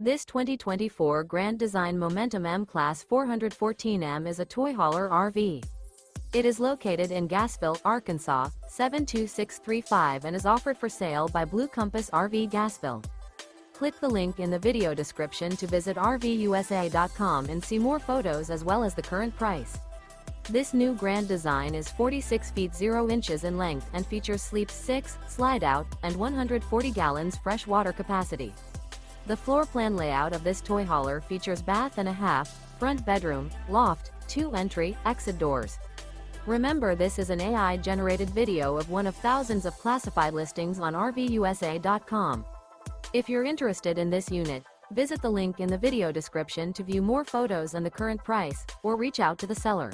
This 2024 Grand Design Momentum M-Class 414M is a toy hauler RV. It is located in Gassville, Arkansas, 72635 and is offered for sale by Blue Compass RV Gassville. Click the link in the video description to visit RVUSA.com and see more photos as well as the current price. This new Grand Design is 46 feet 0 inches in length and features Sleep 6, Slideout, and 140 gallons fresh water capacity. The floor plan layout of this toy hauler features bath and a half, front bedroom, loft, 2 entry, exit doors. Remember, this is an AI-generated video of one of thousands of classified listings on RVUSA.com. If you're interested in this unit, visit the link in the video description to view more photos and the current price, or reach out to the seller.